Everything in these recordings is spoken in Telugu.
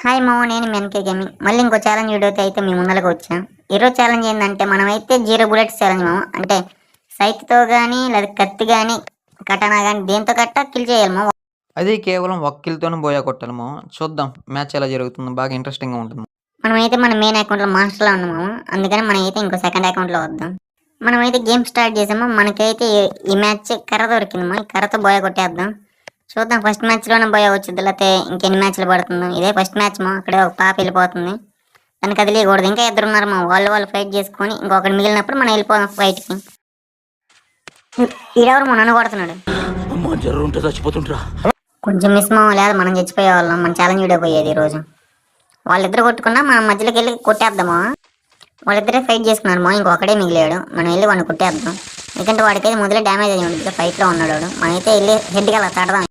హాయ్ మామ, నేను మీ ఎన్కే గేమింగ్. మళ్ళీ ఇంకో ఛాలెంజ్ వీడియోతో అయితే మీ ముందరకు వచ్చాం. ఈరోజు ఛాలెంజ్ ఏంటంటే మనమైతే 0 బుల్లెట్స్ ఛాలెంజ్ మామ. అంటే సైకిల్తో కానీ లేదా కత్తి కానీ కటానా కానీ దేంతో కట్ట కిల్ చేయాలి మామ. అది కేవలం ఒక్కరితోనే బోయా కొట్టాలమో. చూద్దాం మ్యాచ్ ఎలా జరుగుతుందో, బాగా ఇంట్రెస్టింగ్గా ఉంటుంది. మనమైతే మన మెయిన్ అకౌంట్లో మాస్టర్లో ఉన్నాము, అందుకని మనమైతే ఇంకో సెకండ్ అకౌంట్లో వద్దాం. మనమైతే గేమ్ స్టార్ట్ చేసాము. మనకైతే ఈ మ్యాచ్ కర్ర దొరికిందమ్మా. ఈ కర్రతో బోయా కొట్టేద్దాం. చూద్దాం ఫస్ట్ మ్యాచ్లోనే బోయా వచ్చింది, లేకపోతే ఇంకెన్ని మ్యాచ్లు పడుతుందో. ఇదే ఫస్ట్ మ్యాచ్ మా. అక్కడే ఒక పాప వెళ్ళిపోతుంది, తనకు కదిలేయకూడదు. ఇంకా ఇద్దరు ఉన్నారు మా, వాళ్ళు ఫైట్ చేసుకొని ఇంకొకటి మిగిలినప్పుడు మనం వెళ్ళిపోదాం ఫైట్కి. ఈడెవరు మా నన్ను కొడుతున్నాడు. కొంచెం మిస్ మా, లేదా మనం చచ్చిపోయే వాళ్ళం. మన ఛాలెంజ్ వీడియో పోయేది ఈరోజు. వాళ్ళిద్దరు కొట్టుకున్నా మనం మధ్యలోకి వెళ్ళి కొట్టేద్దామా. వాళ్ళిద్దరే ఫైట్ చేసుకున్నారు మా, ఇంకొకడే మిగిలాడు. మనం వెళ్ళి వాడిని కొట్టేద్దాం, ఎందుకంటే వాడికైతే మొదలే డ్యామేజ్ అయ్యి ఉంటుంది, ఫైట్లో ఉన్నాడు వాడు. మనమైతే వెళ్ళి హెడ్కి అలా తడదాం.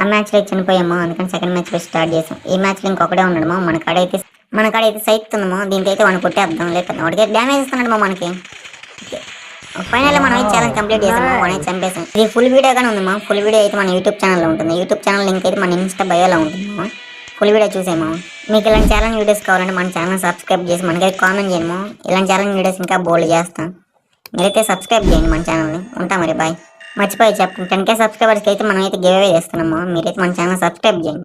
ఆ మ్యాచ్లో చనిపోయామో, అందుకని సెకండ్ మ్యాచ్లో స్టార్ట్ చేసాం. ఈ మ్యాచ్లో ఇంకొకడే ఉన్నాడు మా. మన కాడైతే సైట్ ఉందమో, దీంతో అయితే వాడిని కొట్టేద్దాం. లేకపోతే వాడికి డ్యామేజ్ ఇస్తున్నాడు మా మనకి. ఫైనల్ మనం అయితే ఛాలెంజ్ కంప్లీట్ చేసాము, వాడిని చంపేసాం. ఇది ఫుల్ వీడియోగానే ఉంది మా. ఫుల్ వీడియో అయితే మన యూట్యూబ్ ఛానల్లో ఉంటుంది. యూట్యూబ్ ఛానల్ లింక్ అయితే మన ఇన్స్టా బయోలో ఉంటుంది మా. ఫుల్ వీడియో చూసేమో. మీకు ఇలాంటి ఛాలెంజ్ వీడియోస్ కావాలంటే మన ఛానల్ సబ్స్క్రైబ్ చేసి మనకైతే కామెంట్ చేయము. ఇలాంటి ఛాలెంజ్ వీడియోస్ ఇంకా బోల్డ్ చేస్తాం. మీరైతే సబ్స్క్రైబ్ చేయండి మన ఛానల్ని. ఉంటాం మరి, బాయ్. మర్చిపోయి చెప్పండి, 10K సబ్స్క్రైబర్స్కి అయితే మనం అయితే గివ్ అవే చేస్తున్నాము. మీరైతే మన ఛానల్ సబ్స్క్రైబ్ చేయండి.